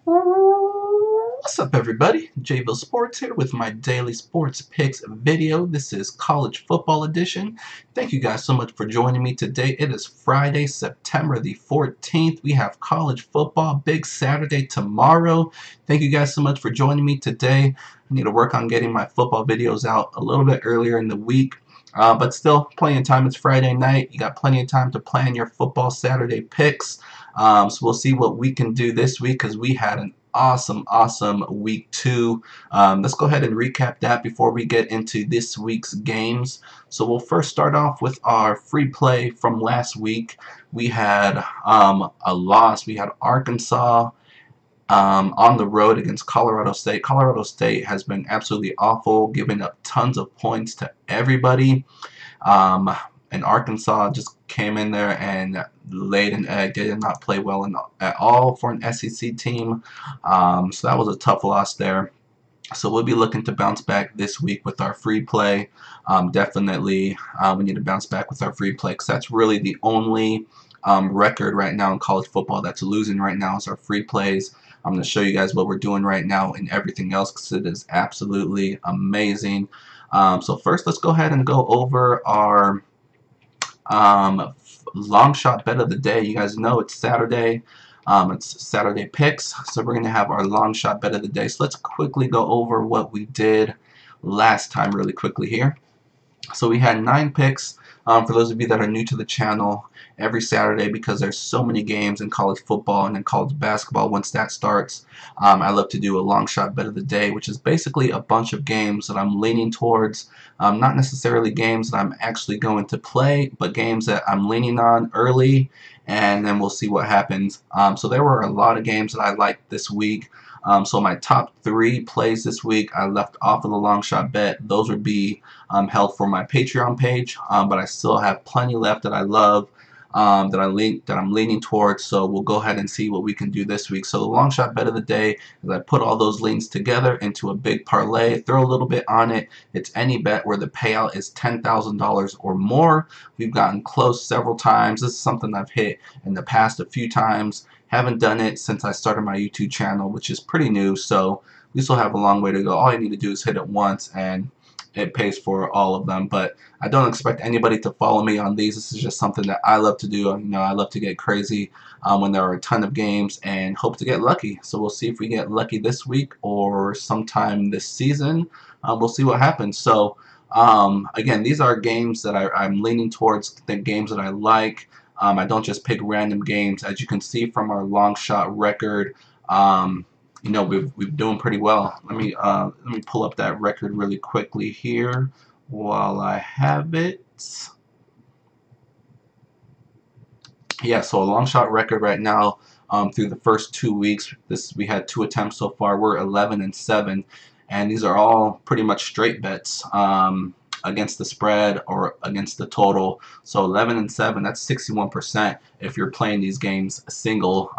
What's up, everybody? JVille Sports here with my daily sports picks video. This is college football edition. Thank you guys so much for joining me today. It is Friday, September the 14th. We have college football, big Saturday tomorrow. Thank you guys so much for joining me today. I need to work on getting my football videos out a little bit earlier in the week. But still, plenty of time. It's Friday night. You got plenty of time to plan your football Saturday picks. So we'll see what we can do this week because we had an awesome week 2. Let's go ahead and recap that before we get into this week's games. So we'll first start off with our free play from last week. We had a loss. We had Arkansas on the road against Colorado State. Colorado State has been absolutely awful, giving up tons of points to everybody. Um, and Arkansas just came in there and laid an egg. They did not play well at all for an SEC team. So that was a tough loss there. So we'll be looking to bounce back this week with our free play. Definitely, we need to bounce back with our free play because that's really the only record right now in college football that's losing right now is our free plays. I'm going to show you guys what we're doing right now and everything else because it is absolutely amazing. So first, let's go ahead and go over our long shot bet of the day. You guys know it's Saturday. It's Saturday picks, so we're going to have our long shot bet of the day. So let's quickly go over what we did last time really quickly here. So we had 9 picks. For those of you that are new to the channel, every Saturday, because there's so many games in college football and in college basketball once that starts, I love to do a long shot bet of the day, which is basically a bunch of games that I'm leaning towards. Not necessarily games that I'm actually going to play, but games that I'm leaning on early, and then we'll see what happens. So there were a lot of games that I liked this week. So my top 3 plays this week I left off of the long shot bet. Those would be held for my Patreon page, but I still have plenty left that I love, that I'm leaning towards. So we'll go ahead and see what we can do this week. So the long shot bet of the day is I put all those leans together into a big parlay, throw a little bit on it. It's any bet where the payout is $10,000 or more. We've gotten close several times. This is something I've hit in the past a few times. Haven't done it since I started my YouTube channel, which is pretty new, so we still have a long way to go. All you need to do is hit it once and it pays for all of them. But I don't expect anybody to follow me on these. This is just something that I love to do. You know, I love to get crazy when there are a ton of games and hope to get lucky. So we'll see if we get lucky this week or sometime this season. We'll see what happens. So again, these are games that I'm leaning towards, the games that I like. I don't just pick random games. As you can see from our long shot record, you know, we've doing pretty well. Let me pull up that record really quickly here while I have it. Yeah, so a long shot record right now through the first 2 weeks. We had 2 attempts so far. We're 11-7, and these are all pretty much straight bets. Against the spread or against the total. So 11-7, that's 61%. If you're playing these games single,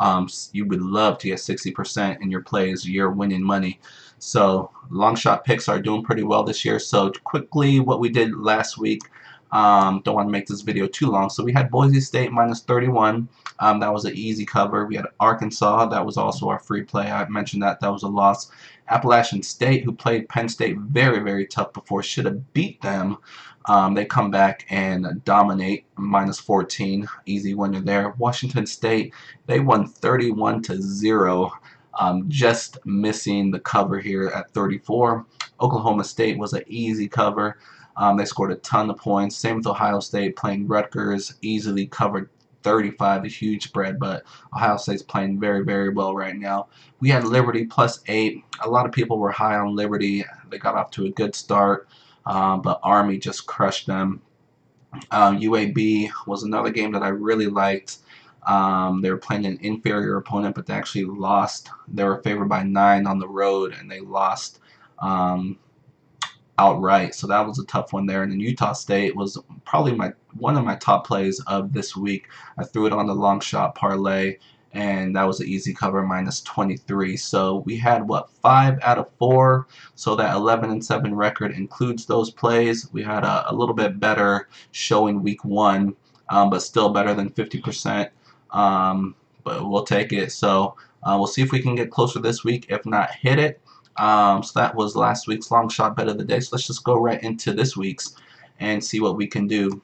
you would love to get 60% in your plays. You're winning money. So long shot picks are doing pretty well this year. So quickly, what we did last week. Don't want to make this video too long. So we had Boise State -31. That was an easy cover. We had Arkansas. That was also our free play. I mentioned that. That was a loss. Appalachian State, who played Penn State very tough before, should have beat them. They come back and dominate, -14. Easy winner there. Washington State, they won 31-0. Just missing the cover here at 34. Oklahoma State was an easy cover. They scored a ton of points. Same with Ohio State, playing Rutgers, easily covered 35, a huge spread, but Ohio State's playing very well right now. We had Liberty +8. A lot of people were high on Liberty. They got off to a good start, but Army just crushed them. UAB was another game that I really liked. They were playing an inferior opponent, but they actually lost. They were favored by 9 on the road, and they lost outright. So that was a tough one there. And then Utah State was probably one of my top plays of this week. I threw it on the long shot parlay, and that was an easy cover, -23. So we had, what, 5 out of 4. So that 11-7 record includes those plays. We had a little bit better showing week 1, but still better than 50%. But we'll take it. So We'll see if we can get closer this week. If not, hit it. So that was last week's long shot bet of the day. So let's just go right into this week's and see what we can do.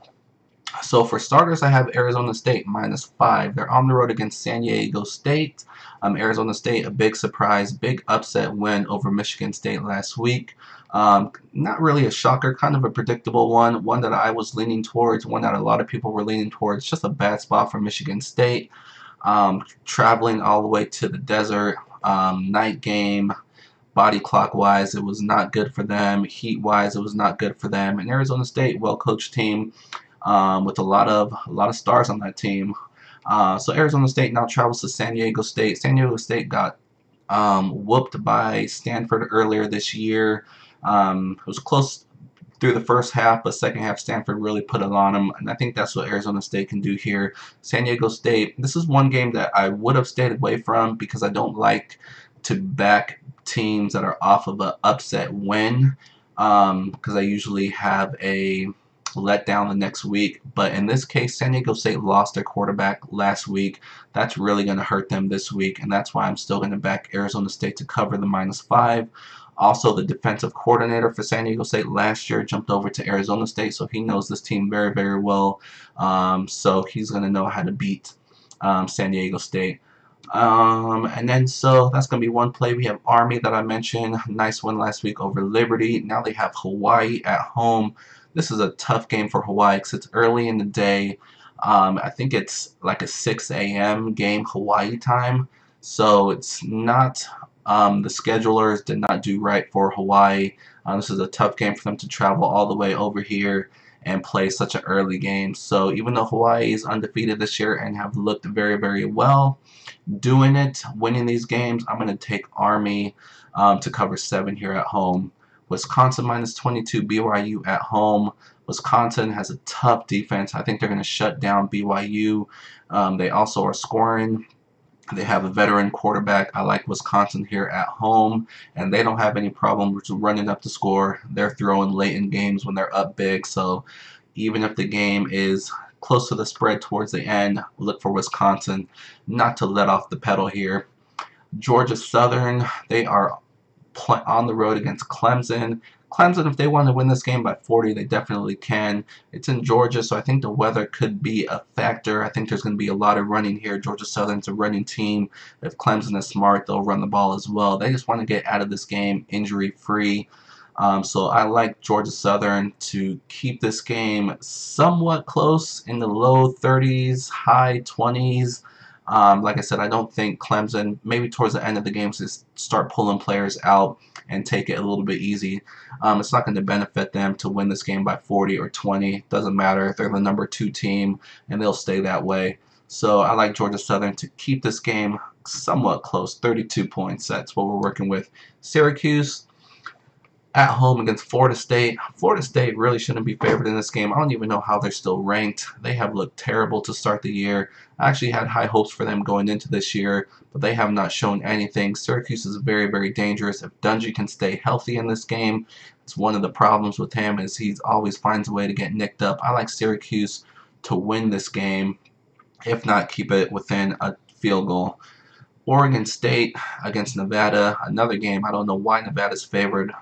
So for starters, I have Arizona State -5. They're on the road against San Diego State. Arizona State, a big surprise, big upset win over Michigan State last week. Not really a shocker, kind of a predictable one that I was leaning towards, one that a lot of people were leaning towards. Just a bad spot for Michigan State. Traveling all the way to the desert, night game. Body clock wise, it was not good for them. Heat wise, it was not good for them. And Arizona State, well coached team with a lot of stars on that team. So Arizona State now travels to San Diego State. San Diego State got whooped by Stanford earlier this year. It was close through the first half, but second half Stanford really put it on them, and I think that's what Arizona State can do here. San Diego State, this is one game that I would have stayed away from because I don't like to back teams that are off of an upset win, because I usually have a letdown the next week. But in this case, San Diego State lost their quarterback last week. That's really going to hurt them this week, and that's why I'm still going to back Arizona State to cover the -5. Also, the defensive coordinator for San Diego State last year jumped over to Arizona State, so he knows this team very, very well. So he's going to know how to beat San Diego State. And then so that's going to be one play. We have Army that I mentioned. Nice win last week over Liberty. Now they have Hawaii at home. This is a tough game for Hawaii because it's early in the day. I think it's like a 6 a.m. game Hawaii time. So it's not, the schedulers did not do right for Hawaii. This is a tough game for them to travel all the way over here and play such an early game. So even though Hawaii is undefeated this year and have looked very, very well doing it, winning these games, I'm going to take Army to cover 7 here at home. Wisconsin -22, BYU at home. Wisconsin has a tough defense. I think they're going to shut down BYU. They also are scoring. They have a veteran quarterback. I like Wisconsin here at home, and they don't have any problem running up the score. They're throwing late in games when they're up big, so even if the game is close to the spread towards the end, look for Wisconsin not to let off the pedal here. Georgia Southern, they are on the road against Clemson. Clemson, if they want to win this game by 40, they definitely can. It's in Georgia, so I think the weather could be a factor. I think there's going to be a lot of running here. Georgia Southern's a running team. If Clemson is smart, they'll run the ball as well. They just want to get out of this game injury-free. So I like Georgia Southern to keep this game somewhat close in the low 30s, high 20s. Like I said, I don't think Clemson, maybe towards the end of the game, just start pulling players out and take it a little bit easy. It's not going to benefit them to win this game by 40 or 20. Doesn't matter. They're the #2 team, and they'll stay that way. So I like Georgia Southern to keep this game somewhat close, 32 points. That's what we're working with. Syracuse at home against Florida State. Florida State really shouldn't be favored in this game. I don't even know how they're still ranked. They have looked terrible to start the year. I actually had high hopes for them going into this year, but they have not shown anything. Syracuse is very, very dangerous. If Dungy can stay healthy in this game, it's one of the problems with him is he always finds a way to get nicked up. I like Syracuse to win this game, if not keep it within a field goal. Oregon State against Nevada, another game. I don't know why Nevada's favored.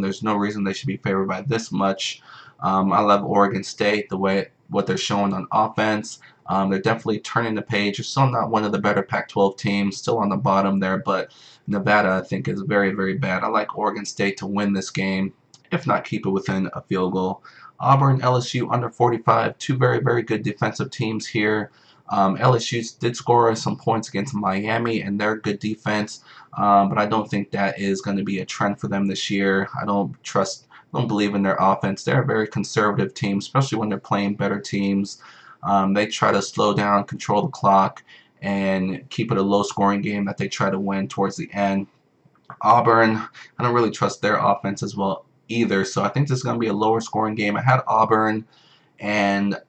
There's no reason they should be favored by this much. I love Oregon State, what they're showing on offense. They're definitely turning the page. They're still not one of the better Pac-12 teams, still on the bottom there, but Nevada I think is very, very bad. I like Oregon State to win this game, if not keep it within a field goal. Auburn, LSU under 45, two very, very good defensive teams here. LSU did score some points against Miami and their good defense, but I don't think that is going to be a trend for them this year. I don't believe in their offense. They're a very conservative team, especially when they're playing better teams. They try to slow down, control the clock, and keep it a low-scoring game that they try to win towards the end. Auburn, I don't really trust their offense as well either, so I think this is going to be a lower-scoring game. I had Auburn and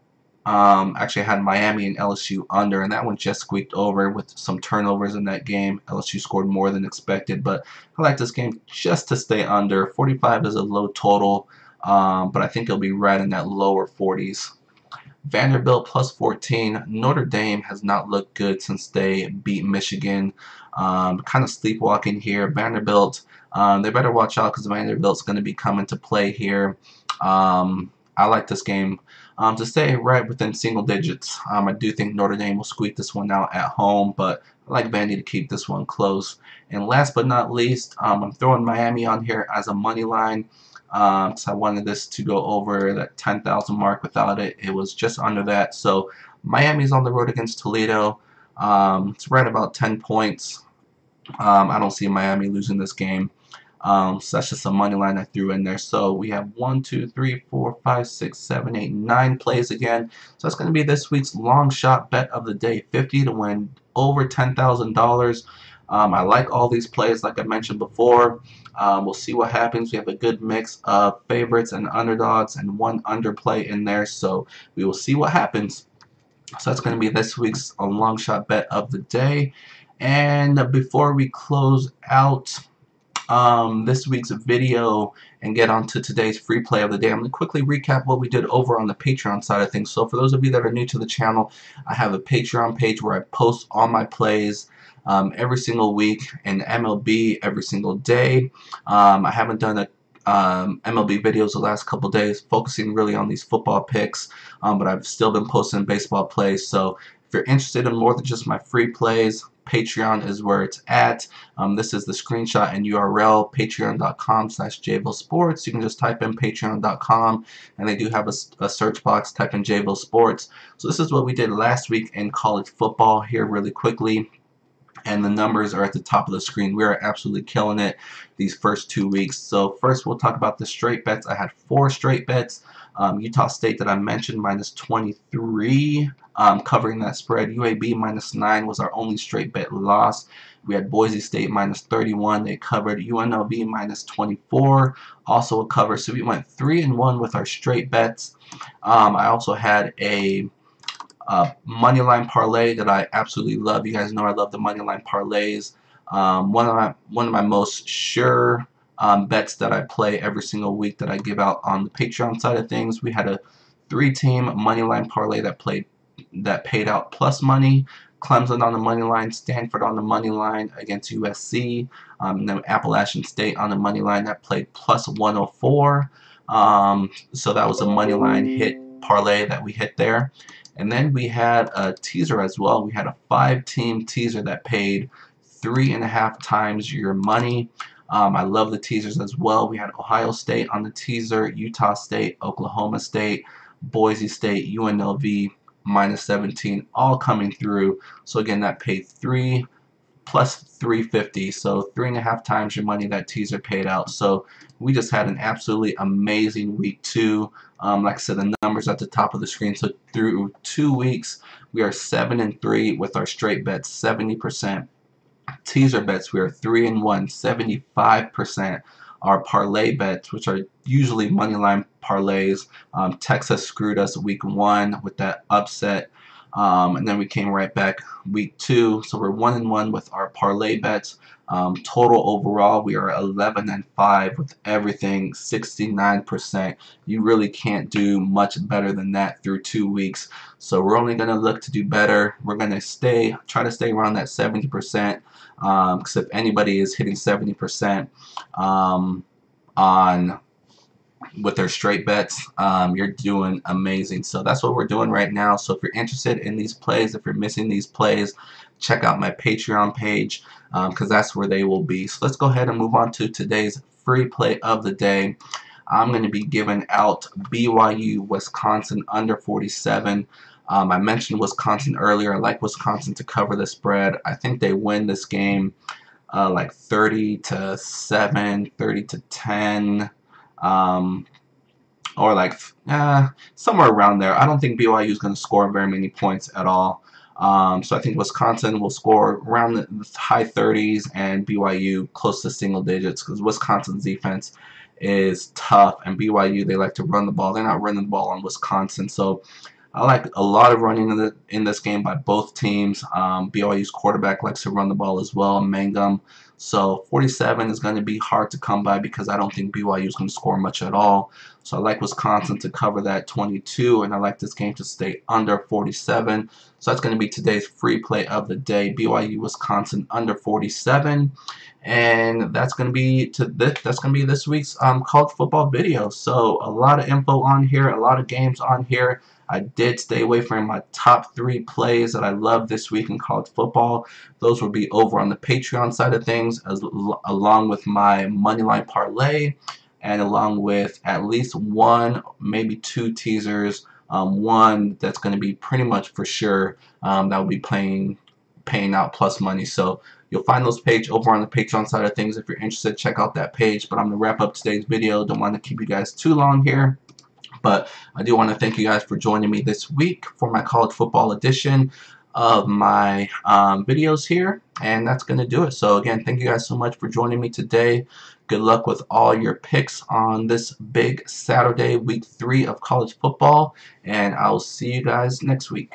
actually I had Miami and LSU under, and that one just squeaked over with some turnovers in that game. LSU scored more than expected, but I like this game just to stay under. 45 is a low total, but I think it'll be right in that lower 40s. Vanderbilt plus 14. Notre Dame has not looked good since they beat Michigan. Kind of sleepwalking here. Vanderbilt, they better watch out because Vanderbilt's going to be coming to play here. I like this game to stay right within single digits. I do think Notre Dame will squeak this one out at home, but I like Vandy to keep this one close. And last but not least, I'm throwing Miami on here as a money line. So I wanted this to go over that 10,000 mark. Without it, it was just under that. So Miami's on the road against Toledo. It's right about 10 points. I don't see Miami losing this game. So that's just a money line I threw in there. So we have 1, 2, 3, 4, 5, 6, 7, 8, 9 plays again. So that's going to be this week's long shot bet of the day. 50 to win over $10,000. I like all these plays like I mentioned before. We'll see what happens. We have a good mix of favorites and underdogs and one underplay in there. So we will see what happens. So that's going to be this week's long shot bet of the day. And before we close out this week's video and get on to today's free play of the day, I'm going to quickly recap what we did over on the Patreon side of things. So for those of you that are new to the channel, I have a Patreon page where I post all my plays every single week, and MLB every single day. I haven't done a MLB videos the last couple days, focusing really on these football picks, but I've still been posting baseball plays. So if you're interested in more than just my free plays, Patreon is where it's at. This is the screenshot and URL, patreon.com/JVille Sports. You can just type in patreon.com, and they do have a search box. Type in JVille Sports. So this is what we did last week in college football here really quickly. And the numbers are at the top of the screen. We are absolutely killing it these first 2 weeks. So first we'll talk about the straight bets. I had 4 straight bets. Utah State that I mentioned, -23, covering that spread. UAB -9 was our only straight bet loss. We had Boise State -31. They covered. UNLV -24, also a cover. So we went 3-1 with our straight bets. I also had a money line parlay that I absolutely love. You guys know I love the money line parlays. One of my most sure bets that I play every single week that I give out on the Patreon side of things. We had a 3-team money line parlay that paid out plus money. Clemson on the money line, Stanford on the money line against USC, and then Appalachian State on the money line that played plus 104. So that was a money line hit parlay that we hit there. And then we had a teaser as well. We had a 5-team teaser that paid 3.5 times your money. I love the teasers as well. We had Ohio State on the teaser, Utah State, Oklahoma State, Boise State, UNLV, -17, all coming through. So again, that paid 3 plus 350, so 3.5 times your money that teaser paid out. So we just had an absolutely amazing week 2. Like I said, the numbers at the top of the screen. So through 2 weeks, we are 7-3 with our straight bets, 70%. Teaser bets, we are 3-1, 75%. Our parlay bets, which are usually moneyline parlays, Texas screwed us week 1 with that upset. And then we came right back week 2, so we're 1-1 with our parlay bets. Total overall, we are 11-5 with everything, 69%. You really can't do much better than that through 2 weeks. So we're only going to look to do better. We're going to try to stay around that 70%. Because if anybody is hitting 70% with their straight bets, you're doing amazing. So that's what we're doing right now. So if you're interested in these plays, if you're missing these plays, check out my Patreon page, because that's where they will be. So let's go ahead and move on to today's free play of the day. I'm going to be giving out BYU Wisconsin under 47. I mentioned Wisconsin earlier. I like Wisconsin to cover the spread. I think they win this game like 30-7, 30-10. Or like somewhere around there. I don't think BYU is going to score very many points at all. So I think Wisconsin will score around the high 30s and BYU close to single digits, because Wisconsin's defense is tough, and BYU, they like to run the ball. They're not running the ball on Wisconsin. So I like a lot of running in this game by both teams. BYU's quarterback likes to run the ball as well, Mangum. So 47 is going to be hard to come by because I don't think BYU is going to score much at all. So I like Wisconsin to cover that 22, and I like this game to stay under 47. So that's going to be today's free play of the day. BYU Wisconsin under 47. And that's going to be this week's college football video. So a lot of info on here, a lot of games on here. I did stay away from my top 3 plays that I love this week in college football. Those will be over on the Patreon side of things, along with my moneyline parlay, and along with at least 1, maybe 2 teasers. One that's going to be pretty much for sure that will be paying out plus money. So you'll find those page over on the Patreon side of things. If you're interested, check out that page. But I'm going to wrap up today's video. Don't want to keep you guys too long here. But I do want to thank you guys for joining me this week for my college football edition of my videos here. And that's going to do it. So again, thank you guys so much for joining me today. Good luck with all your picks on this big Saturday, week 3 of college football. And I'll see you guys next week.